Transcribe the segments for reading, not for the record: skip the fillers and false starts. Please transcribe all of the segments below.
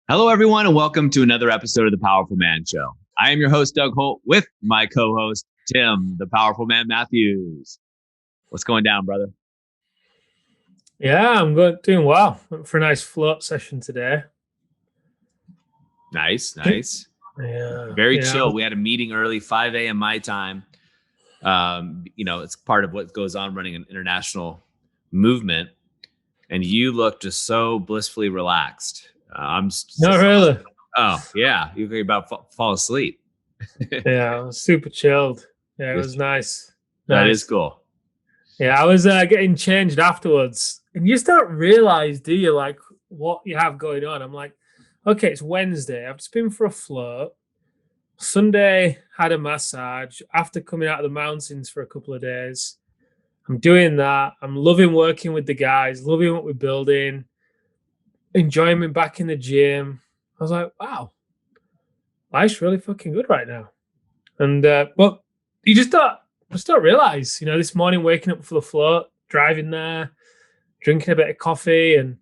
Hello, everyone, and welcome to another episode of the Powerful Man Show. I am your host, Doug Holt, with my co-host, Tim, the Powerful Man Matthews. What's going down, brother? Yeah, I'm doing well. Went for a nice float session today. Nice. Yeah, Very yeah, chill. We had a meeting early, 5 a.m. my time. It's part of what goes on running an international movement. And you look just so blissfully relaxed. not really. Oh, yeah. You're about to fall asleep. Yeah, I was super chilled. Yeah, it Yes, was nice. that is Nice. cool. Yeah, I was getting changed afterwards, and you just don't realize, do you, like what you have going on? I'm like, okay, it's Wednesday. I've just been for a float. Sunday had a massage after coming out of the mountains for a couple of days. I'm doing that. I'm loving working with the guys, loving what we're building, enjoying being back in the gym. I was like, wow, life's really fucking good right now. And but you just don't realize, this morning waking up for the float, driving there, drinking a bit of coffee, and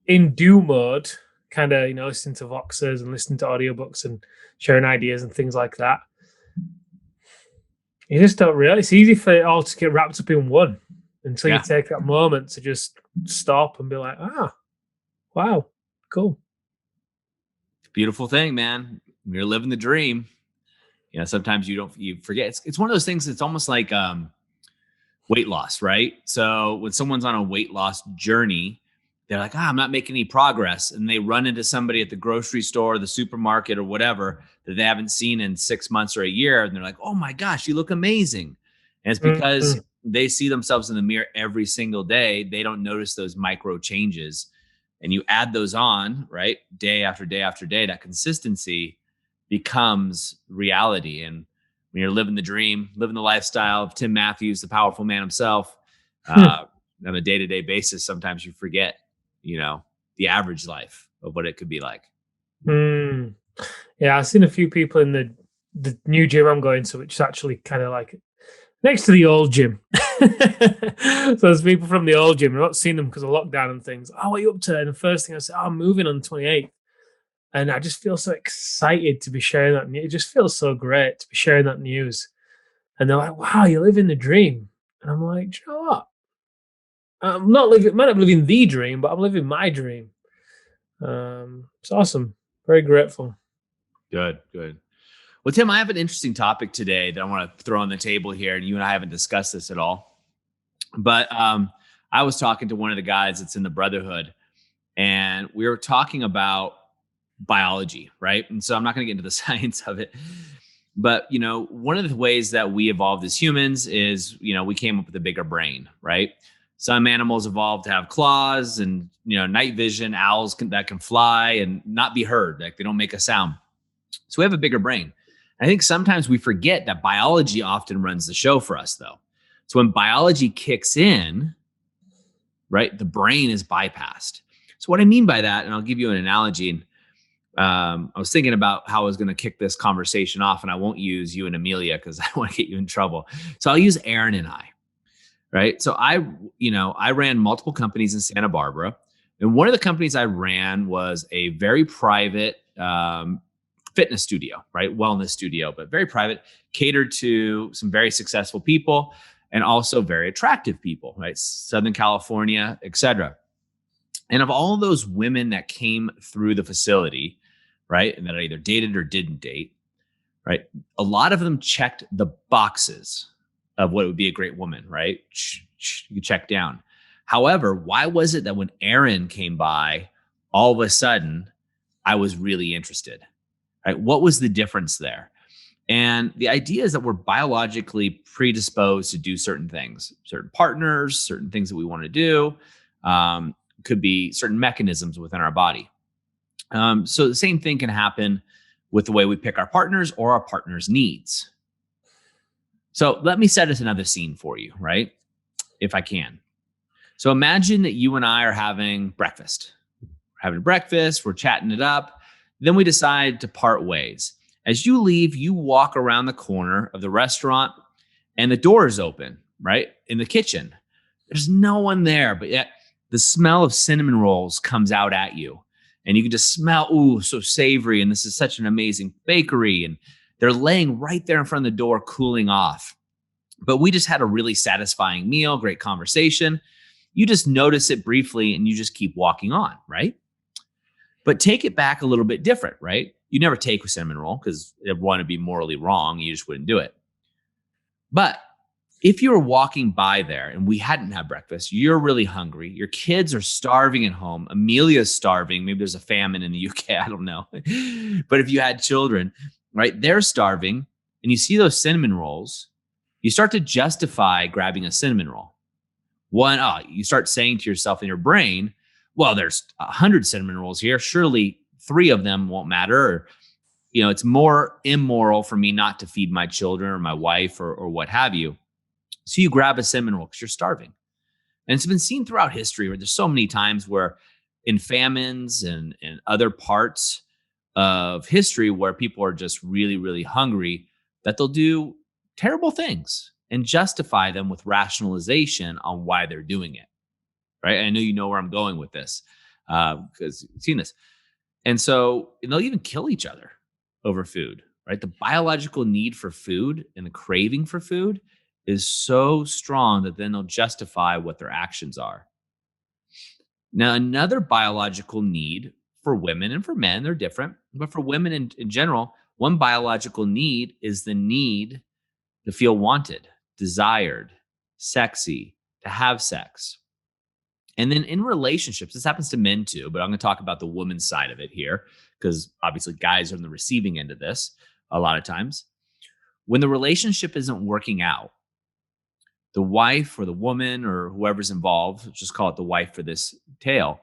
in do mode, kind of listening to voxers and listening to audiobooks and sharing ideas and things like that. You just don't realize it's easy for it all to get wrapped up in one until Yeah. you take that moment to just stop and be like, wow, cool. Beautiful thing, man. You're living the dream. Sometimes you forget. It's one of those things. It's almost like weight loss, right? So when someone's on a weight loss journey, they're like, I'm not making any progress. And they run into somebody at the grocery store, the supermarket, or whatever that they haven't seen in 6 months or a year. And they're like, oh my gosh, you look amazing. And it's because Mhm. they see themselves in the mirror every single day. They don't notice those micro changes. And you add those on, right? Day after day after day, that consistency becomes reality. And when you're living the dream, living the lifestyle of Tim Matthews, the powerful man himself, on a day-to-day basis, sometimes you forget, the average life of what it could be like. Mm. Yeah, I've seen a few people in the new gym I'm going to, which is actually kind of like next to the old gym. So there's people from the old gym. I've not seen them because of lockdown and things. Oh, what are you up to? And the first thing I say, I'm moving on the 28th. And I just feel so excited to be sharing that. It just feels so great to be sharing that news. And they're like, wow, you're living the dream. And I'm like, do you know what? I'm not living, might not be living the dream, but I'm living my dream. It's awesome. Very grateful. Good. Well, Tim, I have an interesting topic today that I want to throw on the table here, and you and I haven't discussed this at all. But I was talking to one of the guys that's in the Brotherhood, and we were talking about biology, right? And so I'm not going to get into the science of it, but one of the ways that we evolved as humans is, we came up with a bigger brain, right? Some animals evolved to have claws and night vision. Owls that can fly and not be heard, like they don't make a sound. So we have a bigger brain. I think sometimes we forget that biology often runs the show for us, though. So when biology kicks in, right, the brain is bypassed. So what I mean by that, and I'll give you an analogy. And I was thinking about how I was going to kick this conversation off, and I won't use you and Amelia because I don't want to get you in trouble. So I'll use Aaron and I, right? So I ran multiple companies in Santa Barbara, and one of the companies I ran was a very private fitness studio, right? Wellness studio, but very private, catered to some very successful people and also very attractive people, right? Southern California, et cetera. And of all of those women that came through the facility, right, and that I either dated or didn't date, right, a lot of them checked the boxes of what would be a great woman, right? You check down. However, why was it that when Aaron came by, all of a sudden, I was really interested, right? What was the difference there? And the idea is that we're biologically predisposed to do certain things, certain partners, certain things that we want to do. Could be certain mechanisms within our body. So the same thing can happen with the way we pick our partners or our partner's needs. So let me set us another scene for you, right? If I can. So imagine that you and I are having breakfast. We're chatting it up. Then we decide to part ways. As you leave, you walk around the corner of the restaurant and the door is open, right? In the kitchen. There's no one there, but yet the smell of cinnamon rolls comes out at you. and you can just smell, ooh, so savory. And this is such an amazing bakery. And they're laying right there in front of the door, cooling off. But we just had a really satisfying meal, great conversation. You just notice it briefly and you just keep walking on, right? But take it back a little bit different, right? You never take a cinnamon roll because it would be morally wrong. You just wouldn't do it. But if you were walking by there and we hadn't had breakfast, you're really hungry, your kids are starving at home, Amelia's starving, maybe there's a famine in the UK, I don't know. But if you had children, right, they're starving, and you see those cinnamon rolls, you start to justify grabbing a cinnamon roll. You start saying to yourself in your brain, well, there's 100 cinnamon rolls here, surely 3 of them won't matter. Or, it's more immoral for me not to feed my children or my wife or what have you. So you grab a cinnamon roll because you're starving. And it's been seen throughout history where there's so many times where in famines and other parts of history where people are just really, really hungry, that they'll do terrible things and justify them with rationalization on why they're doing it. Right? I know you know where I'm going with this because you've seen this. And so they'll even kill each other over food, right? The biological need for food and the craving for food is so strong that then they'll justify what their actions are. Now, another biological need for women and for men, they're different, but for women in general, one biological need is the need to feel wanted, desired, sexy, to have sex. And then in relationships, this happens to men too, but I'm going to talk about the woman's side of it here because obviously guys are on the receiving end of this a lot of times. When the relationship isn't working out, the wife or the woman or whoever's involved, let's just call it the wife for this tale,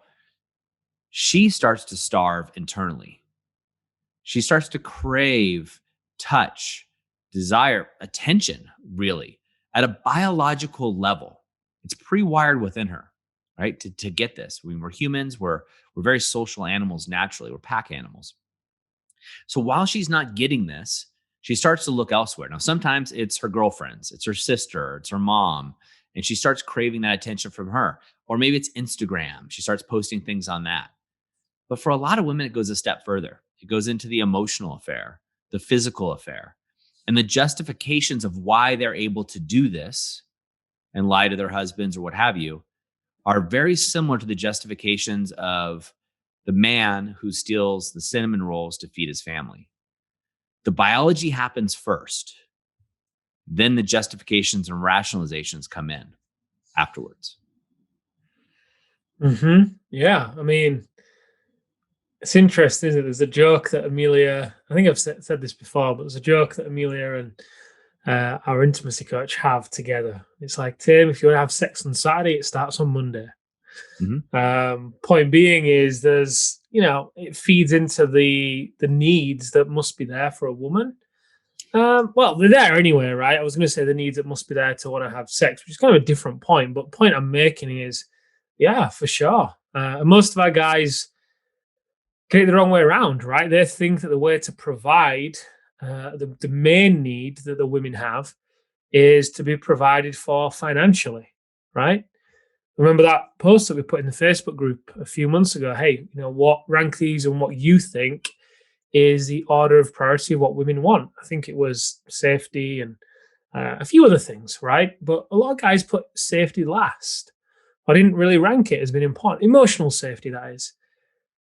she starts to starve internally. She starts to crave touch, desire, attention, really, at a biological level. It's pre-wired within her, right? To get this. I mean, we're humans, we're very social animals naturally, we're pack animals. So while she's not getting this, she starts to look elsewhere. Now, sometimes it's her girlfriends, it's her sister, it's her mom, and she starts craving that attention from her. Or maybe it's Instagram. She starts posting things on that. But for a lot of women, it goes a step further. It goes into the emotional affair, the physical affair, and the justifications of why they're able to do this and lie to their husbands or what have you are very similar to the justifications of the man who steals the cinnamon rolls to feed his family. The biology happens first, then the justifications and rationalizations come in afterwards. Yeah, I mean, it's interesting, isn't it? There's a joke that Amelia, I think I've said this before, but there's a joke that Amelia and our intimacy coach have together. It's like, Tim, if you want to have sex on Saturday, it starts on Monday. Point being is there's, it feeds into the needs that must be there for a woman. Well, they're there anyway, right? I was going to say the needs that must be there to want to have sex, which is kind of a different point. But point I'm making is, yeah, for sure. And most of our guys get it the wrong way around, right? They think that the way to provide the main need that the women have is to be provided for financially, right? Remember that post that we put in the Facebook group a few months ago? Hey, what rank these and what you think is the order of priority of what women want. I think it was safety and a few other things, right? But a lot of guys put safety last. I didn't really rank it as being important. Emotional safety, that is.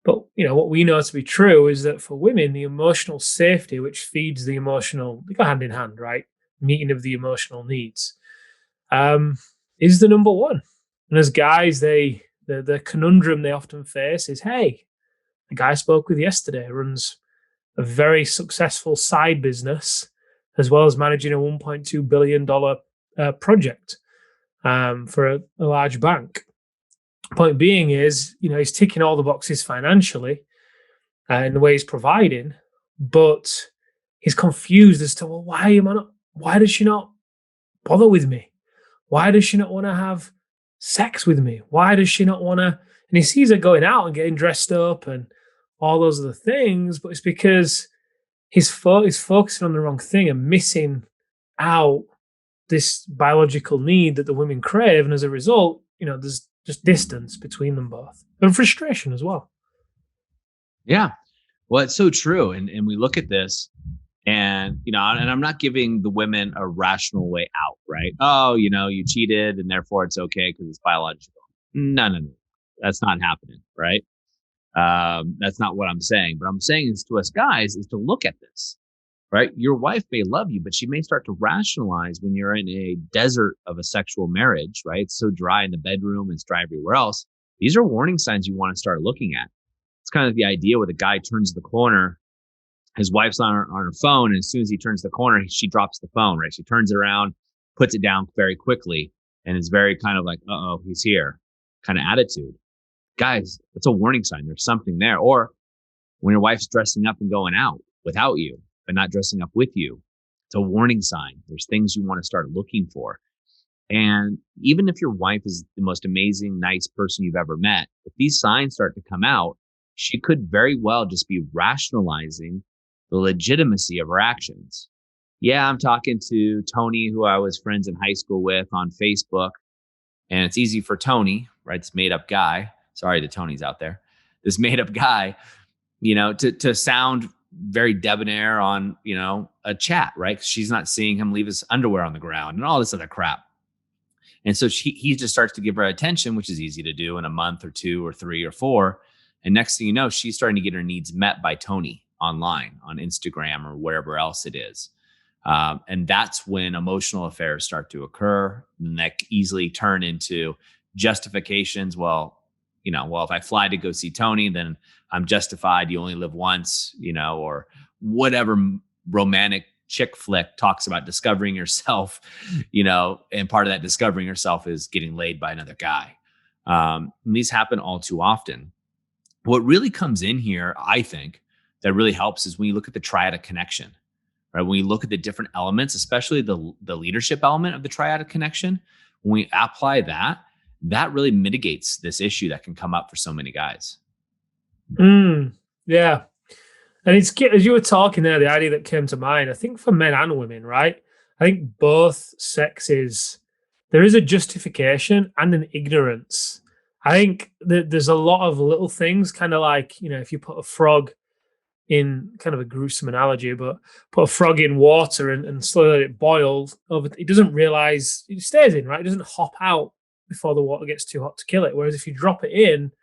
But what we know to be true is that for women, the emotional safety, which feeds the emotional, they go hand in hand, right? Meeting of the emotional needs, is the number one. And as guys, the conundrum they often face is, hey, the guy I spoke with yesterday runs a very successful side business, as well as managing a $1.2 billion project for a large bank. Point being is, he's ticking all the boxes financially in the way he's providing, but he's confused as to, well, why does she not bother with me? Why does she not want to have sex with me? Why does she not want to? And he sees her going out and getting dressed up and all those other things, but it's because he's focusing on the wrong thing and missing out this biological need that the women crave. And as a result, there's just distance between them both and frustration as well. Yeah. Well, it's so true. And we look at this and, and I'm not giving the women a rational way out, right? Oh, you cheated and therefore it's okay because it's biological. No, no, no. That's not happening, right? That's not what I'm saying. But I'm saying is to us guys is to look at this, right? Your wife may love you, but she may start to rationalize when you're in a desert of a sexual marriage, right? It's so dry in the bedroom, it's dry everywhere else. These are warning signs you want to start looking at. It's kind of the idea where the guy turns the corner, his wife's on her phone, and as soon as he turns the corner, she drops the phone, right? She turns around, puts it down very quickly, and is very kind of like, uh oh, he's here kind of attitude. Guys, it's a warning sign. There's something there. Or when your wife's dressing up and going out without you, but not dressing up with you, it's a warning sign. There's things you want to start looking for. And even if your wife is the most amazing, nice person you've ever met, if these signs start to come out, she could very well just be rationalizing the legitimacy of her actions. Yeah, I'm talking to Tony, who I was friends in high school with on Facebook. And it's easy for Tony, right? This made up guy. Sorry to Tony's out there. This made up guy, to sound very debonair on, a chat, right? 'Cause she's not seeing him leave his underwear on the ground and all this other crap. And so he just starts to give her attention, which is easy to do in a month or two or three or four. And next thing you know, she's starting to get her needs met by Tony online on Instagram or wherever else it is. And that's when emotional affairs start to occur and that easily turn into justifications. Well, if I fly to go see Tony, then I'm justified. You only live once, or whatever romantic chick flick talks about discovering yourself, and part of that discovering yourself is getting laid by another guy. And these happen all too often. What really comes in here, I think, that really helps is when you look at the Triad of Connection, right? When we look at the different elements, especially the leadership element of the Triad of Connection, when we apply that really mitigates this issue that can come up for so many guys. Yeah. And it's as you were talking there, the idea that came to mind, I think for men and women, right? I think both sexes, there is a justification and an ignorance. I think that there's a lot of little things, kind of like, if you put a frog in kind of a gruesome analogy, but put a frog in water and slowly let it boil over, it doesn't realize it stays in, right? It doesn't hop out before the water gets too hot to kill it. Whereas if you drop it in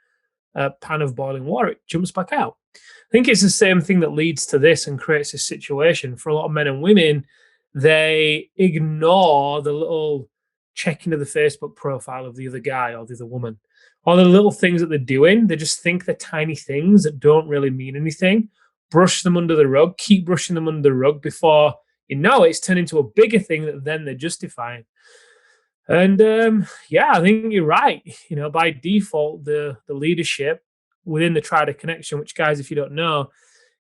a pan of boiling water, it jumps back out. I think it's the same thing that leads to this and creates this situation for a lot of men and women. They ignore the little checking of the Facebook profile of the other guy or the other woman, or the little things that they're doing. They just think they're tiny things that don't really mean anything. Brush them under the rug, keep brushing them under the rug before it's turned into a bigger thing that then they're justifying. And I think you're right. By default, the leadership within the Triad of Connection, which, guys, if you don't know,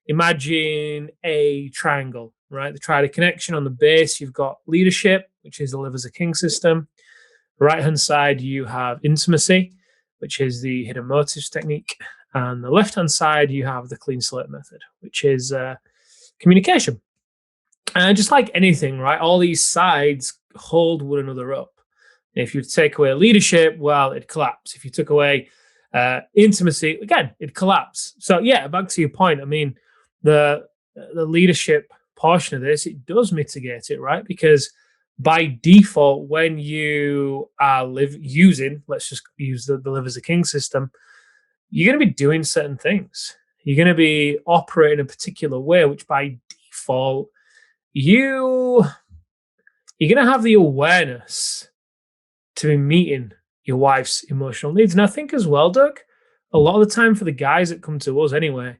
imagine a triangle, right? The Triad of Connection, on the base, you've got leadership, which is the live as a king system. Right hand side, you have intimacy, which is the hidden motives technique. And the left hand side, you have the clean slate method, which is communication. And just like anything, right? All these sides hold one another up. If you take away leadership, well, it'd collapse. If you took away intimacy, again, it'd collapse. So yeah, back to your point. I mean, the leadership portion of this, it does mitigate it, right? Because by default, when you are using, let's just use the live as a king system, you're going to be doing certain things. You're going to be operating a particular way, which by default, you're going to have the awareness to be meeting your wife's emotional needs. And I think as well, Doug, a lot of the time for the guys that come to us anyway,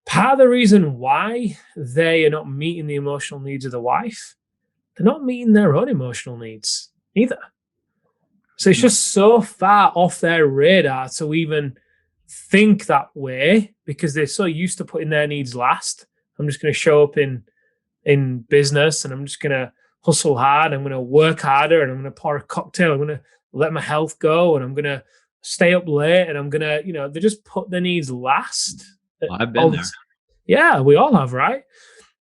part of the reason why they are not meeting the emotional needs of the wife, they're not meeting their own emotional needs either. So it's just so far off their radar to even think that way because they're so used to putting their needs last. I'm just going to show up in business and I'm just going to hustle hard. I'm going to work harder and I'm going to pour a cocktail. I'm going to let my health go and I'm going to stay up late and I'm going to, they just put their needs last. Well, I've been there. Yeah, we all have, right?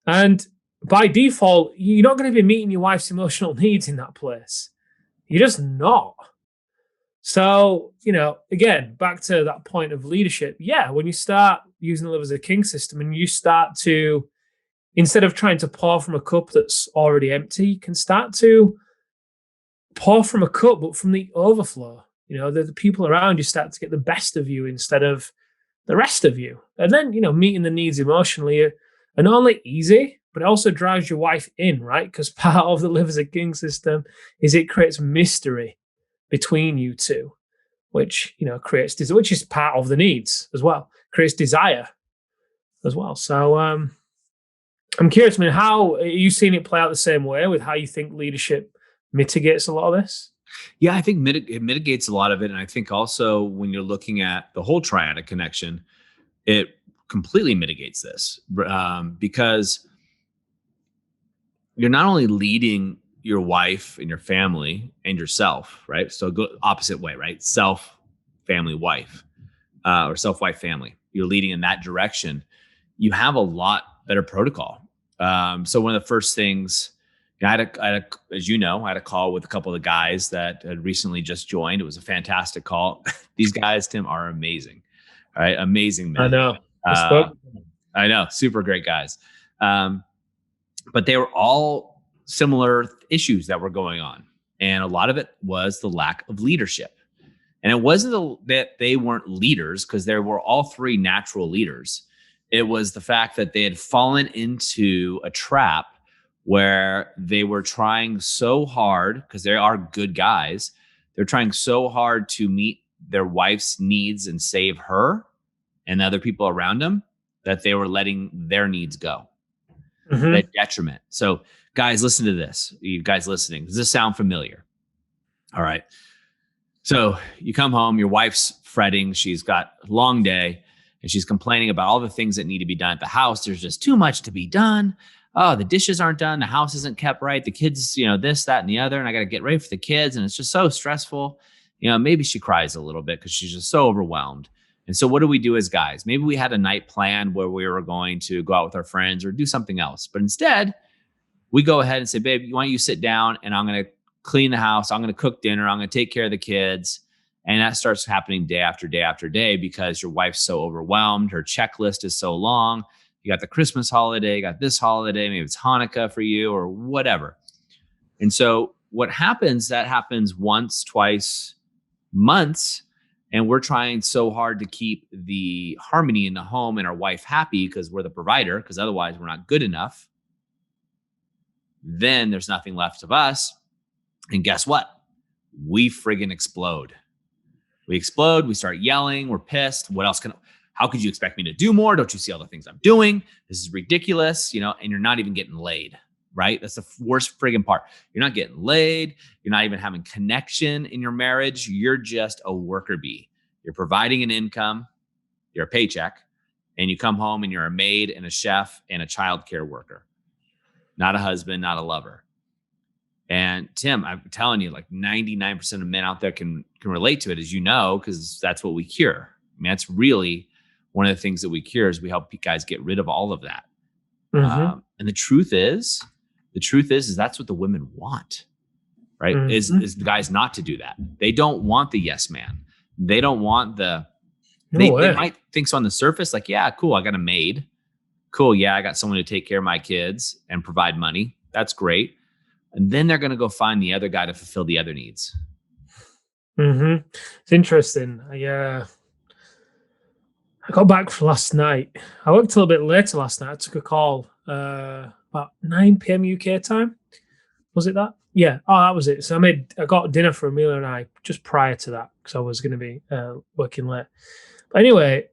And by default, you're not going to be meeting your wife's emotional needs in that place. You're just not. So, again, back to that point of leadership. Yeah, when you start using the live as a king system and you start to, instead of trying to pour from a cup that's already empty, you can start to pour from a cup, but from the overflow. The people around you start to get the best of you instead of the rest of you. And then, meeting the needs emotionally are not only easy, but it also drives your wife in, right? Because part of the live as a king system is it creates mystery between you two, which, creates, which is part of the needs as well, creates desire as well. So, I'm curious, how are you seeing it play out the same way with how you think leadership mitigates a lot of this? Yeah, I think it mitigates a lot of it. And I think also when you're looking at the whole triad of connection, it completely mitigates this because you're not only leading your wife and your family and yourself, right? So go opposite way, right? Self, family, wife, or self, wife, family. You're leading in that direction. You have a lot better protocol. So one of the first things, as you know, I had a call with a couple of the guys that had recently just joined. It was a fantastic call. These guys, Tim, are amazing. All right, amazing I men. know. I spoke. I know, super great guys. But they were all similar issues that were going on. And a lot of it was the lack of leadership. And it wasn't that they weren't leaders, because they were all three natural leaders. It was the fact that they had fallen into a trap where they were trying so hard, because they are good guys. They're trying so hard to meet their wife's needs and save her and the other people around them, that they were letting their needs go. Mhm. That detriment. So, guys, listen to this. You guys listening, does this sound familiar? All right. So you come home, your wife's fretting. She's got a long day and she's complaining about all the things that need to be done at the house. There's just too much to be done. Oh, the dishes aren't done. The house isn't kept right. The kids, this, that, and the other. And I got to get ready for the kids. And it's just so stressful. Maybe she cries a little bit because she's just so overwhelmed. And so what do we do as guys? Maybe we had a night planned where we were going to go out with our friends or do something else. But instead, we go ahead and say, babe, why don't you sit down and I'm going to clean the house. I'm going to cook dinner. I'm going to take care of the kids. And that starts happening day after day after day because your wife's so overwhelmed. Her checklist is so long. You got the Christmas holiday, you got this holiday, maybe it's Hanukkah for you or whatever. And so what happens, that happens once, twice, months. And we're trying so hard to keep the harmony in the home and our wife happy because we're the provider, because otherwise we're not good enough. Then there's nothing left of us. And guess what? We friggin' explode. We explode. We start yelling. We're pissed. How could you expect me to do more? Don't you see all the things I'm doing? This is ridiculous, and you're not even getting laid, right? That's the worst friggin' part. You're not getting laid. You're not even having connection in your marriage. You're just a worker bee. You're providing an income, you're a paycheck, and you come home and you're a maid and a chef and a childcare worker, not a husband, not a lover. And Tim, I'm telling you, like 99% of men out there can relate to it, as you know, because that's what we cure. I mean, that's really one of the things that we cure is we help guys get rid of all of that. Mm-hmm. And the truth is that's what the women want, right? Mm-hmm. Is the guys not to do that. They don't want the yes man. They don't want No they way. might think so on the surface, like, yeah, cool, I got a maid. Cool, yeah, I got someone to take care of my kids and provide money. That's great. And then they're going to go find the other guy to fulfill the other needs. Mm-hmm. It's interesting. I got back for last night. I worked a little bit later last night. I took a call about 9 p.m. UK time. Was it that? Yeah. Oh, that was it. So I got dinner for Amelia and I just prior to that because I was going to be working late. But anyway,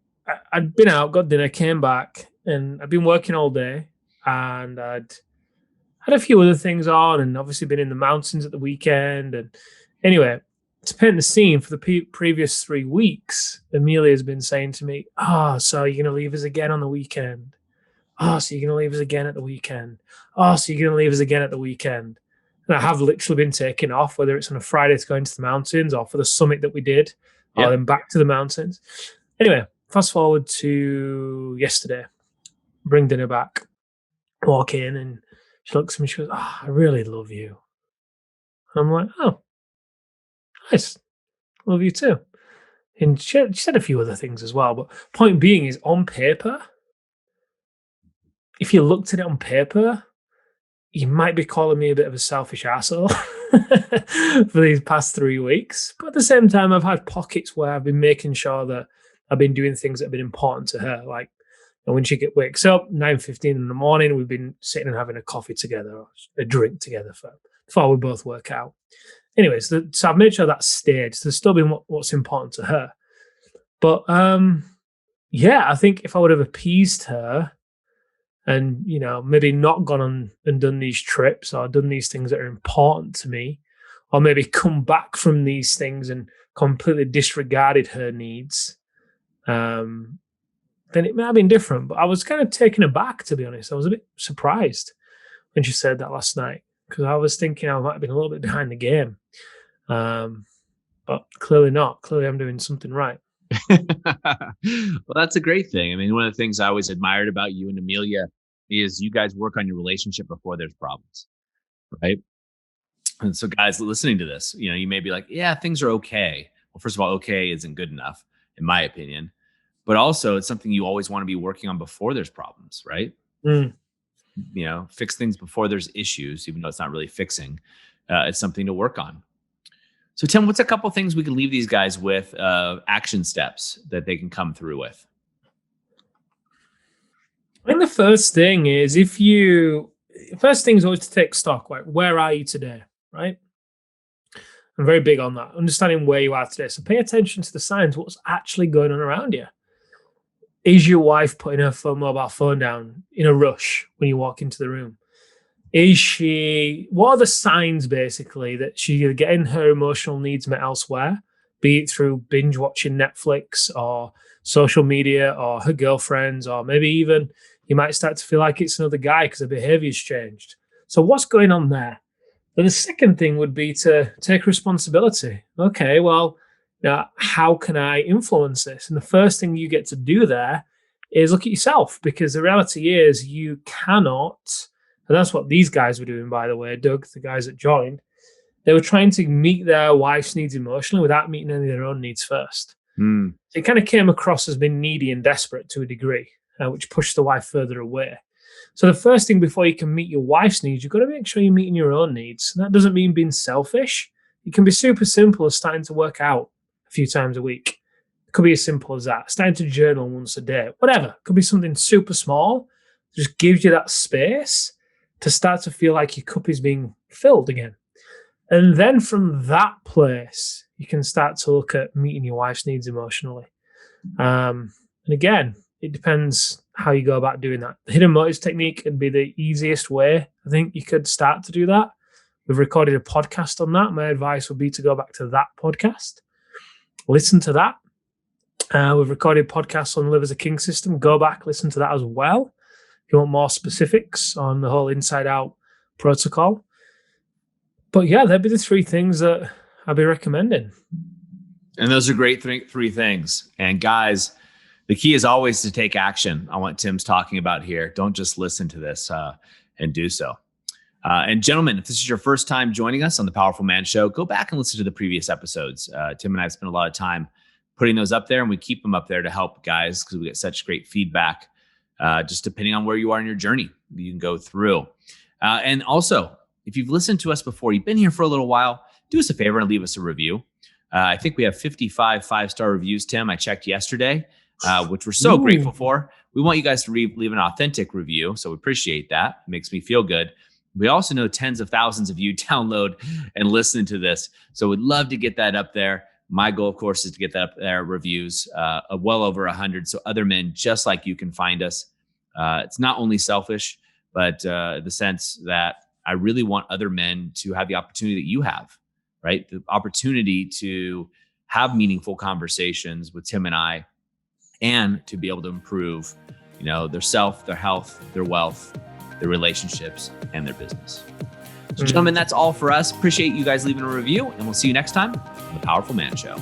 I'd been out, got dinner, came back, and I'd been working all day, and I'd had a few other things on, and obviously been in the mountains at the weekend. And anyway, to paint the scene for the previous 3 weeks, Amelia has been saying to me, "Oh, so you're going to leave us again on the weekend? Oh, so you're going to leave us again at the weekend? Oh, so you're going to leave us again at the weekend?" And I have literally been taking off, whether it's on a Friday to go into the mountains or for the summit that we did, or then back to the mountains. Anyway, fast forward to yesterday, bring dinner back, walk in, and she looks at me, she goes, "Oh, I really love you." And I'm like, "Oh, nice. love you too. And she said a few other things as well. But point being is, on paper, if you looked at it on paper, you might be calling me a bit of a selfish asshole for these past 3 weeks. But at the same time, I've had pockets where I've been making sure that I've been doing things that have been important to her. Like, when she wakes up, 9:15 in the morning, we've been sitting and having a coffee together, or a drink together before we both work out. Anyways, so I've made sure that's stayed. So there's still been what's important to her. But yeah, I think if I would have appeased her and, maybe not gone on and done these trips or done these things that are important to me, or maybe come back from these things and completely disregarded her needs, then it may have been different. But I was kind of taken aback, to be honest. I was a bit surprised when she said that last night, because I was thinking I might have been a little bit behind the game. But clearly not. Clearly I'm doing something right. Well, that's a great thing. I mean, one of the things I always admired about you and Amelia is you guys work on your relationship before there's problems, right? And so guys listening to this, you may be like, yeah, things are okay. Well, first of all, okay isn't good enough, in my opinion. But also, it's something you always want to be working on before there's problems, right? Fix things before there's issues, even though it's not really fixing. It's something to work on. So, Tim, what's a couple things we can leave these guys with, action steps that they can come through with? I think the first thing is, first thing is always to take stock. Like, where are you today, right? I'm very big on that, understanding where you are today. So pay attention to the signs, what's actually going on around you. Is your wife putting her mobile phone down in a rush when you walk into the room? What are the signs, basically, that she's getting her emotional needs met elsewhere, be it through binge watching Netflix or social media or her girlfriends, or maybe even you might start to feel like it's another guy because her behavior's changed. So what's going on there? Then the second thing would be to take responsibility. Okay, well, how can I influence this? And the first thing you get to do there is look at yourself, because the reality is you cannot. And that's what these guys were doing, by the way, Doug, the guys that joined. They were trying to meet their wife's needs emotionally without meeting any of their own needs first. So it kind of came across as being needy and desperate to a degree, which pushed the wife further away. So the first thing before you can meet your wife's needs, you've got to make sure you're meeting your own needs. And that doesn't mean being selfish. It can be super simple as starting to work out a few times a week. It could be as simple as that. Starting to journal once a day, whatever. It could be something super small. It just gives you that space to start to feel like your cup is being filled again. And then from that place, you can start to look at meeting your wife's needs emotionally. And again, it depends how you go about doing that. The hidden motives technique would be the easiest way. I think you could start to do that. We've recorded a podcast on that. My advice would be to go back to that podcast. Listen to that. We've recorded podcasts on Live as a King system. Go back, listen to that as well. If you want more specifics on the whole inside out protocol. But yeah, that'd be the three things that I'd be recommending. And those are great three things. And guys, the key is always to take action on what Tim's talking about here. Don't just listen to this and do so. And gentlemen, if this is your first time joining us on the Powerful Man Show, go back and listen to the previous episodes. Tim and I have spent a lot of time putting those up there, and we keep them up there to help guys because we get such great feedback. Just depending on where you are in your journey, you can go through. And also, if you've listened to us before, you've been here for a little while, do us a favor and leave us a review. I think we have 55 5-star reviews, Tim. I checked yesterday, which we're so grateful for. We want you guys to leave an authentic review, so we appreciate that. It makes me feel good. We also know tens of thousands of you download and listen to this, so we'd love to get that up there. My goal, of course, is to get that up there, reviews, well over 100, so other men just like you can find us. It's not only selfish, but the sense that I really want other men to have the opportunity that you have, right? The opportunity to have meaningful conversations with Tim and I, and to be able to improve, their self, their health, their wealth, their relationships, and their business. So gentlemen, that's all for us. Appreciate you guys leaving a review, and we'll see you next time on The Powerful Man Show.